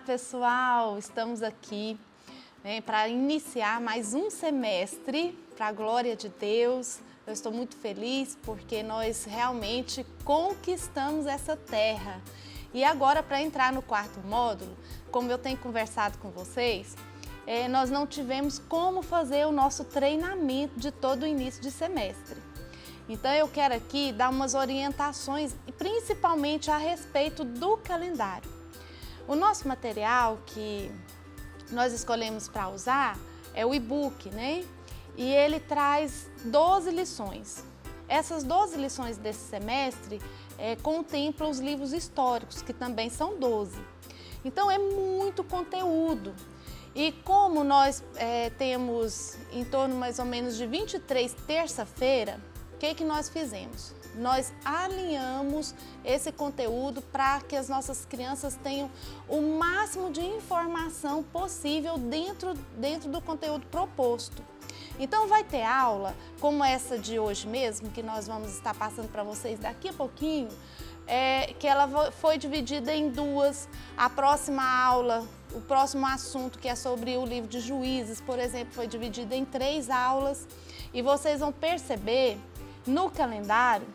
pessoal! Estamos aqui, né, para iniciar mais um semestre, para a glória de Deus. Eu estou muito feliz porque nós realmente conquistamos essa terra. E agora, para entrar no quarto módulo, como eu tenho conversado com vocês, nós não tivemos como fazer o nosso treinamento de todo o início de semestre. Então eu quero aqui dar umas orientações, principalmente a respeito do calendário. O nosso material que nós escolhemos para usar é o e-book, né? E ele traz 12 lições. Essas 12 lições desse semestre contemplam os livros históricos, que também são 12. Então é muito conteúdo. E como nós temos em torno mais ou menos de 23 terça-feira, o que nós fizemos? Nós alinhamos esse conteúdo para que as nossas crianças tenham o máximo de informação possível dentro do conteúdo proposto. Então vai ter aula, como essa de hoje mesmo, que nós vamos estar passando para vocês daqui a pouquinho, que ela foi dividida em duas. A próxima aula, o próximo assunto, que é sobre o livro de Juízes, por exemplo, foi dividido em 3 aulas. E vocês vão perceber no calendário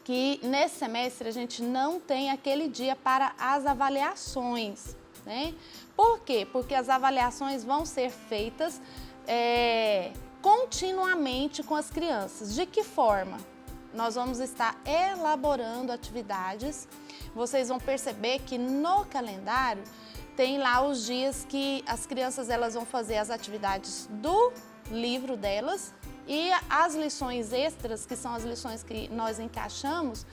que nesse semestre a gente não tem aquele dia para as avaliações, né? Por quê? Porque as avaliações vão ser feitas continuamente com as crianças. De que forma? Nós vamos estar elaborando atividades. Vocês vão perceber que no calendário tem lá os dias que as crianças vão fazer as atividades do livro delas e as lições extras, que são as lições que nós encaixamos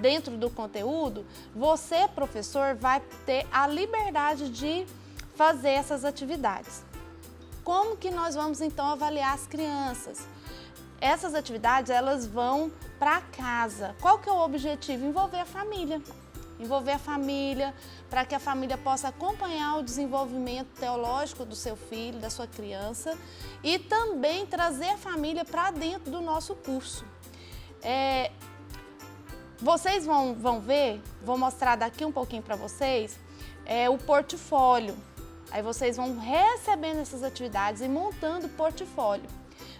dentro do conteúdo. Você, professor, vai ter a liberdade de fazer essas atividades. Como que nós vamos então avaliar as crianças? Essas atividades, elas vão para casa. Qual que é o objetivo? Envolver a família. Envolver a família, para que a família possa acompanhar o desenvolvimento teológico do seu filho, da sua criança, e também trazer a família para dentro do nosso curso. Vocês vão ver, vou mostrar daqui um pouquinho para vocês, o portfólio. Aí vocês vão recebendo essas atividades e montando o portfólio.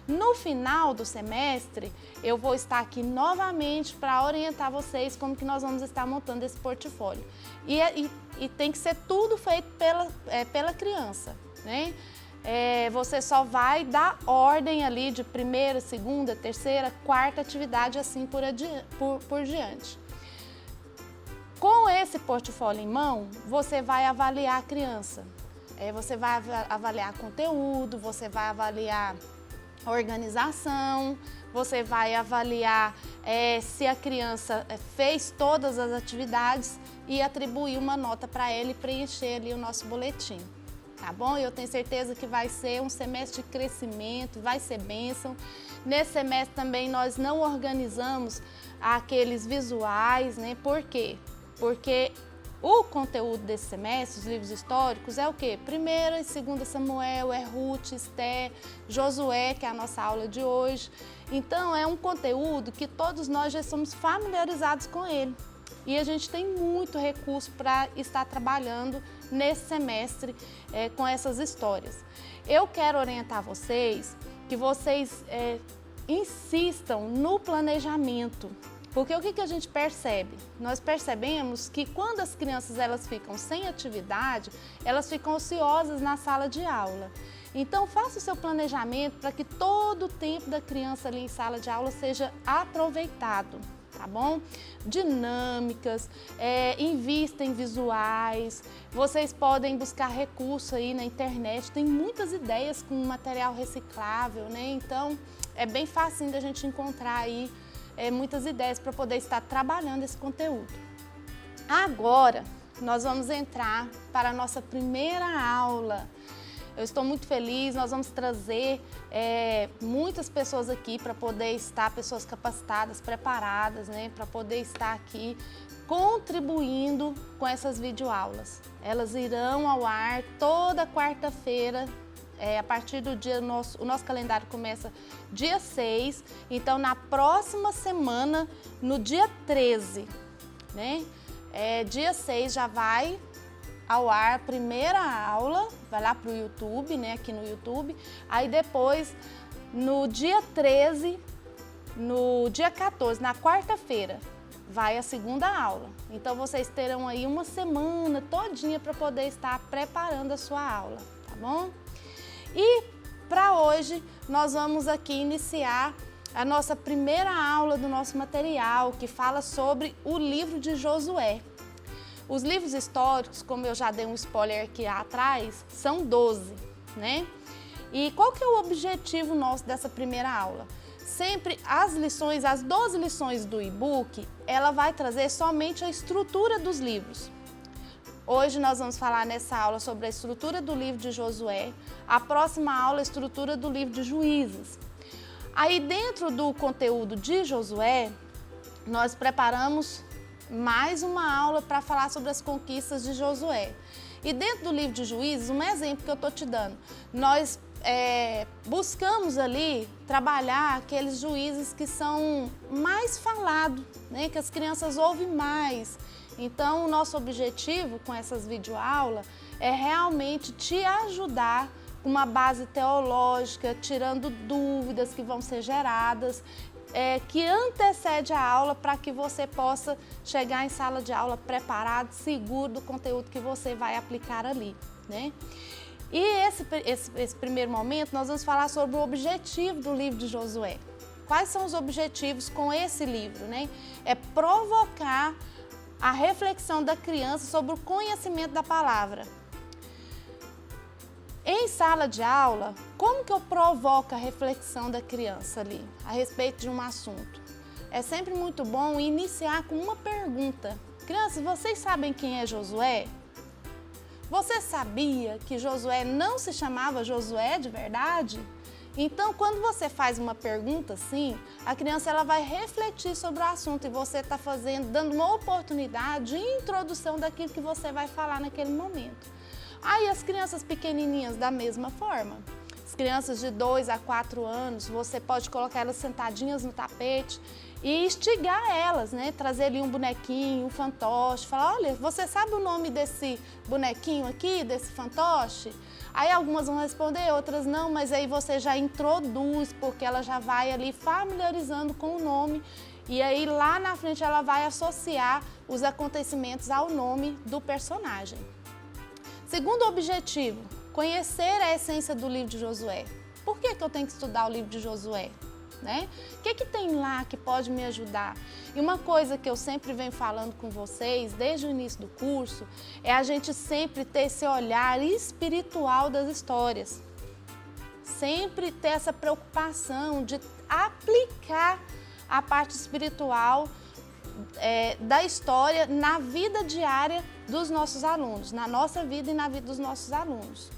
No final do semestre, eu vou estar aqui novamente para orientar vocês como que nós vamos estar montando esse portfólio. E tem que ser tudo feito pela criança, né? Você só vai dar ordem ali de primeira, segunda, terceira, quarta atividade, assim por diante. Com esse portfólio em mão, você vai avaliar a criança. Você vai avaliar conteúdo, você vai avaliar organização, você vai avaliar se a criança fez todas as atividades e atribuir uma nota para ela e preencher ali o nosso boletim, tá bom? Eu tenho certeza que vai ser um semestre de crescimento, vai ser bênção. Nesse semestre também nós não organizamos aqueles visuais, né? Por quê? Porque o conteúdo desse semestre, os livros históricos, é o quê? 1ª e 2ª Samuel, Ruth, Esther, Josué, que é a nossa aula de hoje. Então, é um conteúdo que todos nós já somos familiarizados com ele. E a gente tem muito recurso para estar trabalhando nesse semestre com essas histórias. Eu quero orientar vocês que vocês insistam no planejamento. Porque o que a gente percebe? Nós percebemos que quando as crianças ficam sem atividade, elas ficam ociosas na sala de aula. Então faça o seu planejamento para que todo o tempo da criança ali em sala de aula seja aproveitado, tá bom? Dinâmicas, invista em visuais, vocês podem buscar recurso aí na internet, tem muitas ideias com material reciclável, né? Então é bem fácil da gente encontrar aí muitas ideias para poder estar trabalhando esse conteúdo. Agora, nós vamos entrar para a nossa primeira aula. Eu estou muito feliz, nós vamos trazer muitas pessoas aqui para poder estar, pessoas capacitadas, preparadas, né, para poder estar aqui contribuindo com essas videoaulas. Elas irão ao ar toda quarta-feira. A partir do dia, o nosso calendário começa dia 6, então na próxima semana, no dia 13, né? Dia 6 já vai ao ar a primeira aula, vai lá para o YouTube, né, aqui no YouTube. Aí depois, no dia 13, no dia 14, na quarta-feira, vai a segunda aula. Então, vocês terão aí uma semana todinha para poder estar preparando a sua aula, tá bom? E para hoje, nós vamos aqui iniciar a nossa primeira aula do nosso material, que fala sobre o livro de Josué. Os livros históricos, como eu já dei um spoiler aqui atrás, são 12, né? E qual que é o objetivo nosso dessa primeira aula? Sempre as lições, as 12 lições do e-book, ela vai trazer somente a estrutura dos livros. Hoje nós vamos falar nessa aula sobre a estrutura do livro de Josué, a próxima aula a estrutura do livro de Juízes. Aí dentro do conteúdo de Josué, nós preparamos mais uma aula para falar sobre as conquistas de Josué. E dentro do livro de Juízes, um exemplo que eu estou te dando, nós buscamos ali trabalhar aqueles juízes que são mais falados, né, que as crianças ouvem mais. Então, o nosso objetivo com essas videoaulas é realmente te ajudar com uma base teológica, tirando dúvidas que vão ser geradas, que antecede a aula para que você possa chegar em sala de aula preparado, seguro do conteúdo que você vai aplicar ali, né? E esse primeiro momento nós vamos falar sobre o objetivo do livro de Josué. Quais são os objetivos com esse livro, né? É provocar a reflexão da criança sobre o conhecimento da palavra. Em sala de aula, como que eu provoco a reflexão da criança ali a respeito de um assunto? É sempre muito bom iniciar com uma pergunta. Crianças, vocês sabem quem é Josué? Você sabia que Josué não se chamava Josué de verdade? Então, quando você faz uma pergunta assim, a criança ela vai refletir sobre o assunto e você está dando uma oportunidade de introdução daquilo que você vai falar naquele momento. Aí as crianças pequenininhas da mesma forma. As crianças de 2 a 4 anos, você pode colocar elas sentadinhas no tapete e instigar elas, né? Trazer ali um bonequinho, um fantoche, falar, olha, você sabe o nome desse bonequinho aqui, desse fantoche? Aí algumas vão responder, outras não, mas aí você já introduz, porque ela já vai ali familiarizando com o nome e aí lá na frente ela vai associar os acontecimentos ao nome do personagem. Segundo objetivo, conhecer a essência do livro de Josué. Por que eu tenho que estudar o livro de Josué? Né? O que tem lá que pode me ajudar? E uma coisa que eu sempre venho falando com vocês, desde o início do curso, é a gente sempre ter esse olhar espiritual das histórias. Sempre ter essa preocupação de aplicar a parte espiritual da história na vida diária dos nossos alunos, na nossa vida e na vida dos nossos alunos.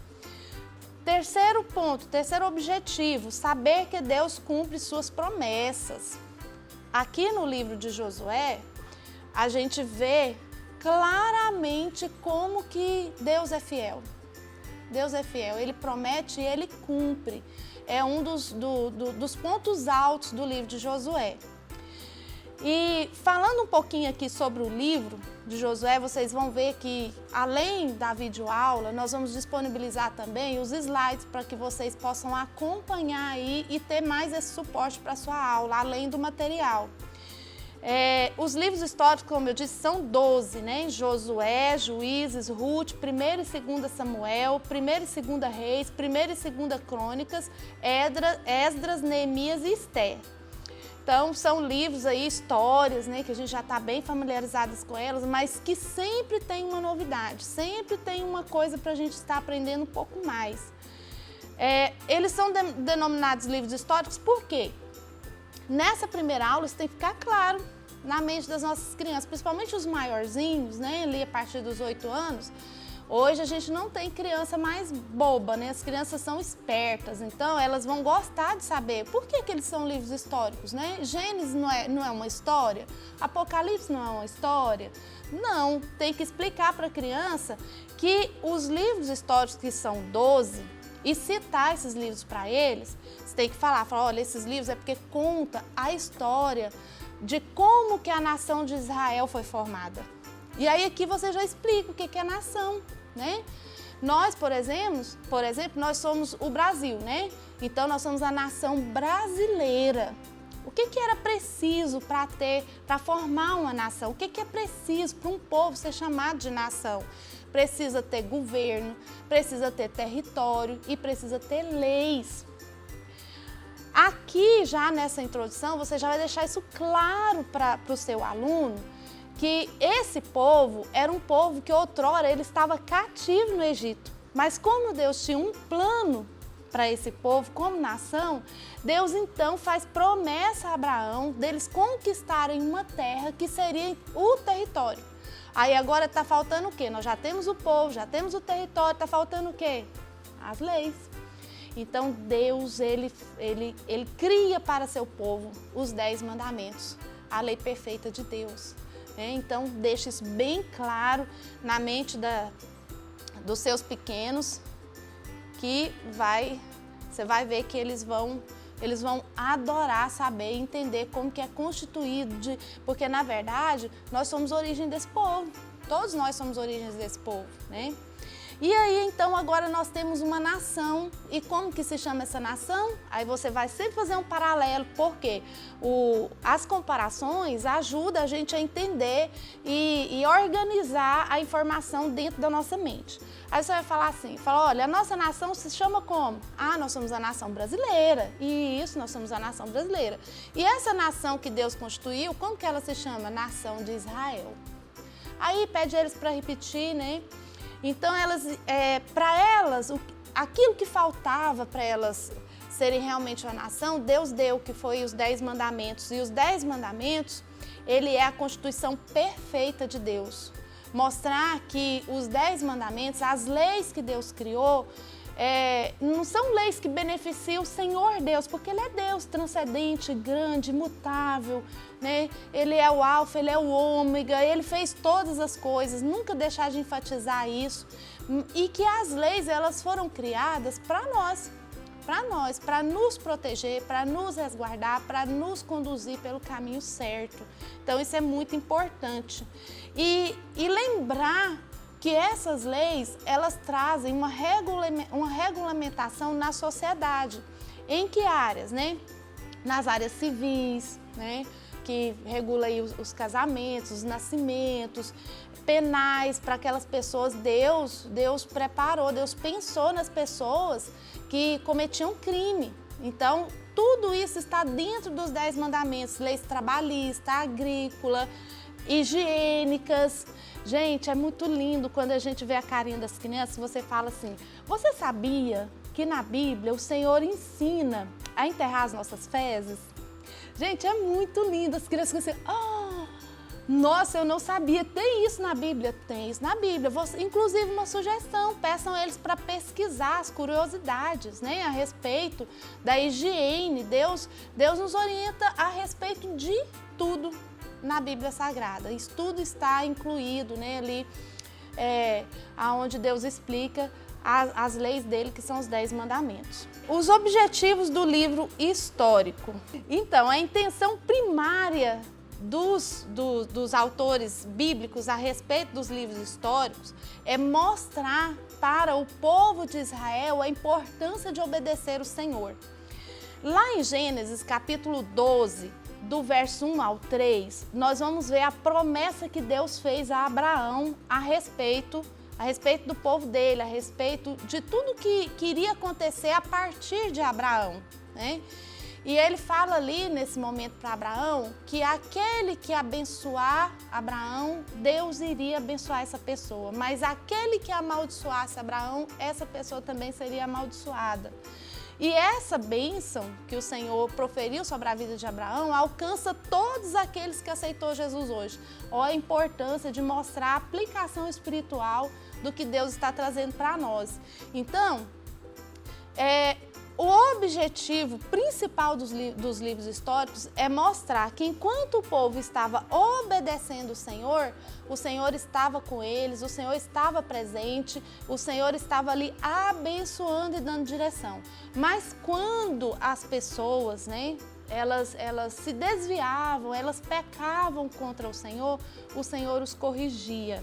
Terceiro ponto, terceiro objetivo, saber que Deus cumpre suas promessas. Aqui no livro de Josué, a gente vê claramente como que Deus é fiel. Deus é fiel, Ele promete e Ele cumpre. É um dos pontos altos do livro de Josué. E falando um pouquinho aqui sobre o livro de Josué, vocês vão ver que, além da videoaula, nós vamos disponibilizar também os slides para que vocês possam acompanhar aí e ter mais esse suporte para a sua aula, além do material. Os livros históricos, como eu disse, são 12, né? Josué, Juízes, Ruth, 1º e 2º Samuel, 1º e 2º Reis, 1º e 2º Crônicas, Esdras, Neemias e Esther. Então, são livros aí, histórias, né, que a gente já está bem familiarizadas com elas, mas que sempre tem uma novidade, sempre tem uma coisa para a gente estar aprendendo um pouco mais. Eles são denominados livros históricos por quê? Nessa primeira aula, isso tem que ficar claro na mente das nossas crianças, principalmente os maiorzinhos, né, ali a partir dos 8 anos. Hoje a gente não tem criança mais boba, né? As crianças são espertas, então elas vão gostar de saber por que eles são livros históricos, né? Gênesis não é uma história, Apocalipse não é uma história. Não, tem que explicar para a criança que os livros históricos, que são 12, e citar esses livros para eles, você tem que falar, olha, esses livros é porque conta a história de como que a nação de Israel foi formada. E aí aqui você já explica o que é nação, né? Nós, por exemplo, nós somos o Brasil, né? Então, nós somos a nação brasileira. O que era preciso para formar uma nação? O que é preciso para um povo ser chamado de nação? Precisa ter governo, precisa ter território e precisa ter leis. Aqui, já nessa introdução, você já vai deixar isso claro para o seu aluno, que esse povo era um povo que outrora ele estava cativo no Egito. Mas como Deus tinha um plano para esse povo como nação, Deus então faz promessa a Abraão deles conquistarem uma terra que seria o território. Aí agora está faltando o quê? Nós já temos o povo, já temos o território, está faltando o quê? As leis. Então Deus, ele cria para seu povo os 10 mandamentos, a lei perfeita de Deus. Então deixa isso bem claro na mente dos seus pequenos, que você vai ver que eles vão adorar saber e entender como que é constituído, porque na verdade nós somos origem desse povo, todos nós somos origens desse povo, né? E aí então agora nós temos uma nação, e como que se chama essa nação? Aí você vai sempre fazer um paralelo, porque as comparações ajudam a gente a entender e organizar a informação dentro da nossa mente. Aí você vai falar assim, olha, a nossa nação se chama como? Ah, nós somos a nação brasileira. Isso, nós somos a nação brasileira. E essa nação que Deus constituiu, como que ela se chama? Nação de Israel. Aí pede eles para repetir, né? Então, para elas, aquilo que faltava para elas serem realmente uma nação, Deus deu, que foi os 10 mandamentos. E os 10 mandamentos, ele é a constituição perfeita de Deus. Mostrar que os 10 mandamentos, as leis que Deus criou, não são leis que beneficiam o Senhor Deus, porque Ele é Deus transcendente, grande, imutável, né? Ele é o alfa, Ele é o ômega, Ele fez todas as coisas, nunca deixar de enfatizar isso. E que as leis, elas foram criadas para nós, para nos proteger, para nos resguardar, para nos conduzir pelo caminho certo. Então isso é muito importante. E lembrar que essas leis, elas trazem uma regulamentação na sociedade. Em que áreas, né? Nas áreas civis, né? Que regula aí os casamentos, os nascimentos, penais para aquelas pessoas. Deus preparou, Deus pensou nas pessoas que cometiam crime. Então, tudo isso está dentro dos 10 mandamentos, leis trabalhistas, agrícola, higiênicas. Gente, é muito lindo quando a gente vê a carinha das crianças, você fala assim, você sabia que na Bíblia o Senhor ensina a enterrar as nossas fezes? Gente, é muito lindo, as crianças ficam assim, nossa, eu não sabia, tem isso na Bíblia? Tem isso na Bíblia. Inclusive uma sugestão, peçam eles para pesquisar as curiosidades, né, a respeito da higiene. Deus nos orienta a respeito de tudo na Bíblia Sagrada. Isso tudo está incluído, né, ali, onde Deus explica as leis dele, que são os 10 mandamentos. Os objetivos do livro histórico. Então, a intenção primária dos autores bíblicos a respeito dos livros históricos é mostrar para o povo de Israel a importância de obedecer o Senhor. Lá em Gênesis, capítulo 12, do verso 1 ao 3, nós vamos ver a promessa que Deus fez a Abraão a respeito do povo dele, a respeito de tudo que iria acontecer a partir de Abraão, né? E ele fala ali, nesse momento, para Abraão, que aquele que abençoar Abraão, Deus iria abençoar essa pessoa. Mas aquele que amaldiçoasse Abraão, essa pessoa também seria amaldiçoada. E essa bênção que o Senhor proferiu sobre a vida de Abraão alcança todos aqueles que aceitou Jesus hoje. Olha a importância de mostrar a aplicação espiritual do que Deus está trazendo para nós. Então, o objetivo principal dos livros históricos é mostrar que enquanto o povo estava obedecendo o Senhor estava com eles, o Senhor estava presente, o Senhor estava ali abençoando e dando direção. Mas quando as pessoas, né, elas se desviavam, elas pecavam contra o Senhor os corrigia.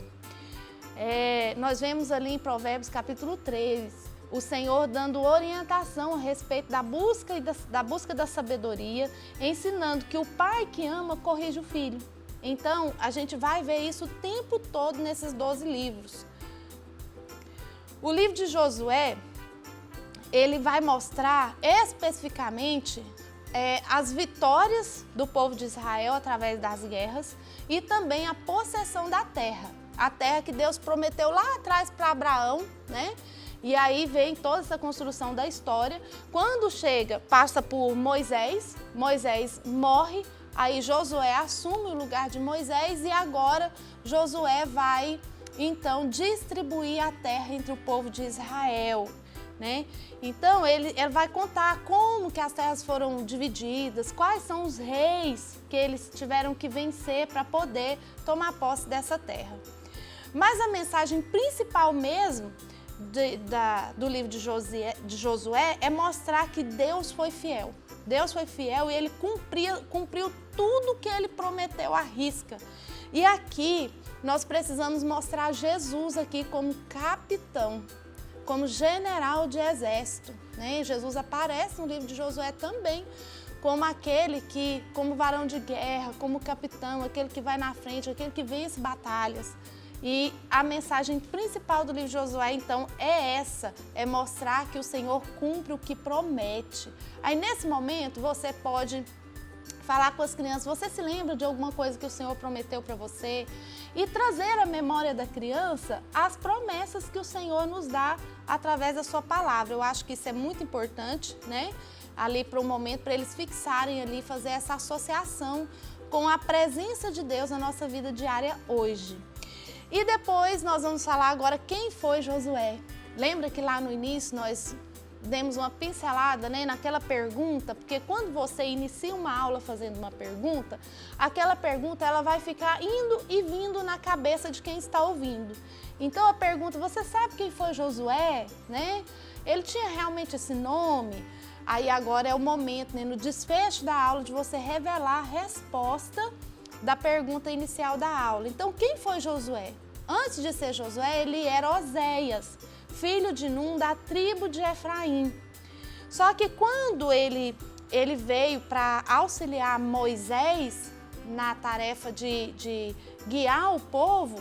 Nós vemos ali em Provérbios capítulo 3, o Senhor dando orientação a respeito da busca da sabedoria, ensinando que o pai que ama corrige o filho. Então, a gente vai ver isso o tempo todo nesses 12 livros. O livro de Josué, ele vai mostrar especificamente as vitórias do povo de Israel através das guerras e também a possessão da terra. A terra que Deus prometeu lá atrás para Abraão, né? E aí vem toda essa construção da história. Quando chega, passa por Moisés, Moisés morre, aí Josué assume o lugar de Moisés e agora Josué vai, então, distribuir a terra entre o povo de Israel, né? Então, ele vai contar como que as terras foram divididas, quais são os reis que eles tiveram que vencer para poder tomar posse dessa terra. Mas a mensagem principal mesmo do livro de Josué é mostrar que Deus foi fiel. Deus foi fiel e ele cumpriu tudo que ele prometeu à risca. E aqui nós precisamos mostrar Jesus aqui como capitão, como general de exército, né? Jesus aparece no livro de Josué também como aquele que, como varão de guerra, como capitão, aquele que vai na frente, aquele que vence batalhas. E a mensagem principal do livro de Josué, então, é essa, é mostrar que o Senhor cumpre o que promete. Aí, nesse momento, você pode falar com as crianças, você se lembra de alguma coisa que o Senhor prometeu para você? E trazer à memória da criança as promessas que o Senhor nos dá através da sua palavra. Eu acho que isso é muito importante, né? Ali para um momento, para eles fixarem ali, fazer essa associação com a presença de Deus na nossa vida diária hoje. E depois nós vamos falar agora quem foi Josué. Lembra que lá no início nós demos uma pincelada, né, naquela pergunta, porque quando você inicia uma aula fazendo uma pergunta, aquela pergunta ela vai ficar indo e vindo na cabeça de quem está ouvindo. Então a pergunta, você sabe quem foi Josué? Né? Ele tinha realmente esse nome? Aí agora é o momento, né, no desfecho da aula, de você revelar a resposta da pergunta inicial da aula. Então, quem foi Josué? Antes de ser Josué, ele era Oséias, filho de Num, da tribo de Efraim. Só que quando ele veio para auxiliar Moisés na tarefa de guiar o povo,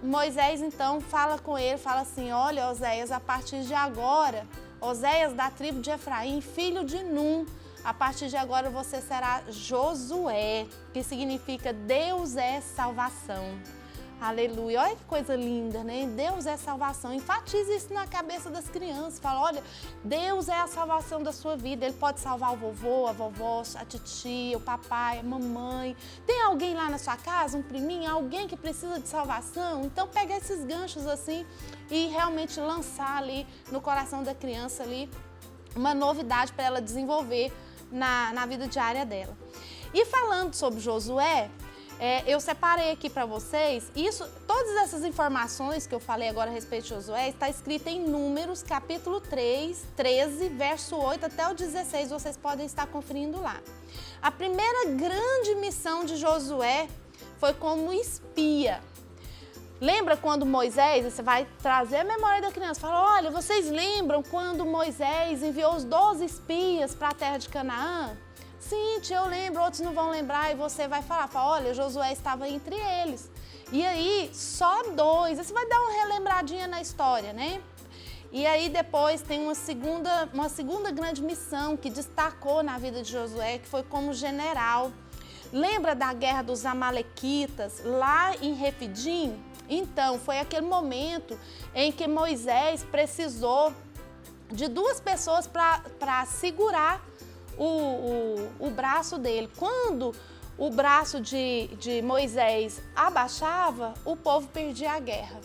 Moisés então fala com ele, fala assim, olha, Oséias, a partir de agora, Oséias da tribo de Efraim, filho de Num, a partir de agora você será Josué, que significa Deus é salvação. Aleluia, olha que coisa linda, né? Deus é salvação, enfatiza isso na cabeça das crianças, fala, olha, Deus é a salvação da sua vida, Ele pode salvar o vovô, a vovó, a titia, o papai, a mamãe. Tem alguém lá na sua casa, um priminho, alguém que precisa de salvação? Então pega esses ganchos assim e realmente lançar ali no coração da criança ali uma novidade para ela desenvolver na vida diária dela. E falando sobre Josué, eu separei aqui para vocês, todas essas informações que eu falei agora a respeito de Josué, está escrita em Números, capítulo 13, verso 8 até o 16, vocês podem estar conferindo lá. A primeira grande missão de Josué foi como espia. Lembra quando Moisés, você vai trazer a memória da criança, fala, olha, vocês lembram quando Moisés enviou os 12 espias para a terra de Canaã? Sim, tia, eu lembro, outros não vão lembrar, e você vai falar, olha, Josué estava entre eles. E aí, só 2, você vai dar uma relembradinha na história, né? E aí depois tem uma segunda grande missão que destacou na vida de Josué, que foi como general. Lembra da guerra dos Amalequitas, lá em Refidim? Então, foi aquele momento em que Moisés precisou de 2 pessoas para segurar o braço dele. Quando o braço de Moisés abaixava, o povo perdia a guerra.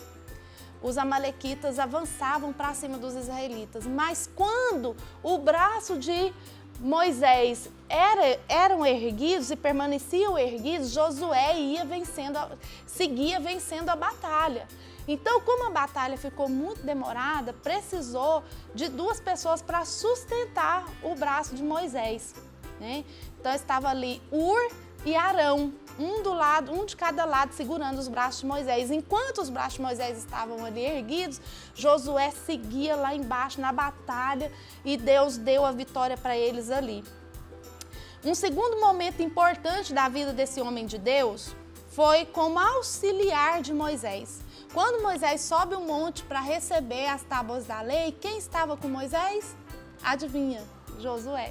Os amalequitas avançavam para cima dos israelitas. Mas quando o braço de Moisés eram erguidos e permaneciam erguidos, Josué seguia vencendo a batalha. Então, como a batalha ficou muito demorada, precisou de 2 pessoas para sustentar o braço de Moisés, né? Então, estava ali Ur, e Arão, um de cada lado, segurando os braços de Moisés. Enquanto os braços de Moisés estavam ali erguidos, Josué seguia lá embaixo na batalha e Deus deu a vitória para eles ali. Um segundo momento importante da vida desse homem de Deus foi como auxiliar de Moisés. Quando Moisés sobe o monte para receber as tábuas da lei, quem estava com Moisés? Adivinha? Josué.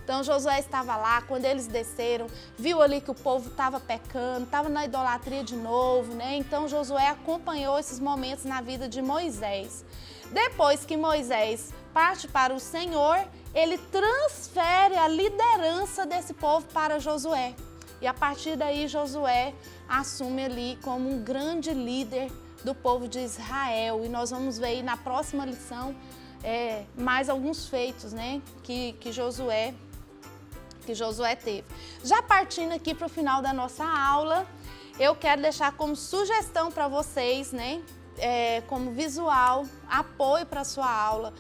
Então Josué estava lá, quando eles desceram, viu ali que o povo estava pecando, estava na idolatria de novo, né? Então Josué acompanhou esses momentos na vida de Moisés. Depois que Moisés parte para o Senhor, ele transfere a liderança desse povo para Josué. E a partir daí Josué assume ali como um grande líder do povo de Israel. E nós vamos ver aí na próxima lição mais alguns feitos, né, que Josué teve. Já partindo aqui para o final da nossa aula, eu quero deixar como sugestão para vocês, né, como visual, apoio para a sua aula,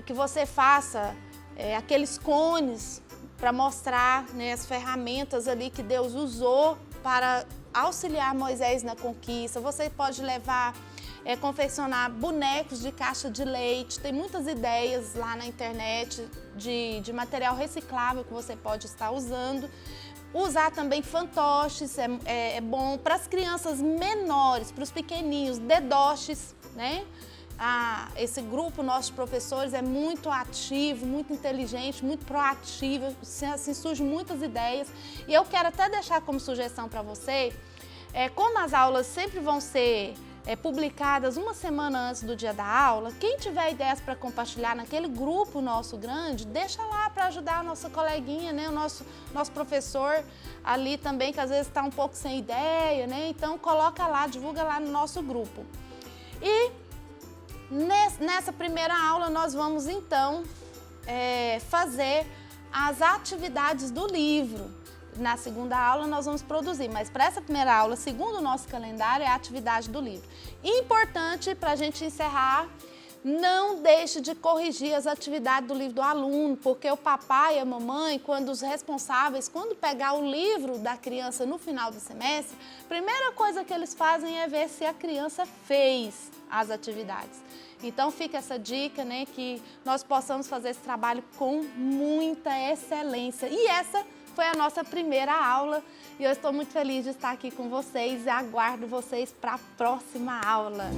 que você faça aqueles cones para mostrar, né, as ferramentas ali que Deus usou para auxiliar Moisés na conquista. Você pode levar, confeccionar bonecos de caixa de leite. Tem muitas ideias lá na internet de material reciclável que você pode estar usando. Usar também fantoches, é bom para as crianças menores, para os pequeninhos, dedoches, né? Esse grupo nosso de professores é muito ativo, muito inteligente, muito proativo, assim surgem muitas ideias. E eu quero até deixar como sugestão para você, como as aulas sempre vão ser publicadas uma semana antes do dia da aula, quem tiver ideias para compartilhar naquele grupo nosso grande, deixa lá para ajudar a nossa coleguinha, né, o nosso professor ali também, que às vezes está um pouco sem ideia, né? Então coloca lá, divulga lá no nosso grupo. E nessa primeira aula nós vamos então fazer as atividades do livro. Na segunda aula nós vamos produzir, mas para essa primeira aula, segundo o nosso calendário, é a atividade do livro. Importante para a gente encerrar, não deixe de corrigir as atividades do livro do aluno, porque o papai e a mamãe, quando pegar o livro da criança no final do semestre, a primeira coisa que eles fazem é ver se a criança fez as atividades. Então fica essa dica, né, que nós possamos fazer esse trabalho com muita excelência. E essa foi a nossa primeira aula e eu estou muito feliz de estar aqui com vocês e aguardo vocês para a próxima aula.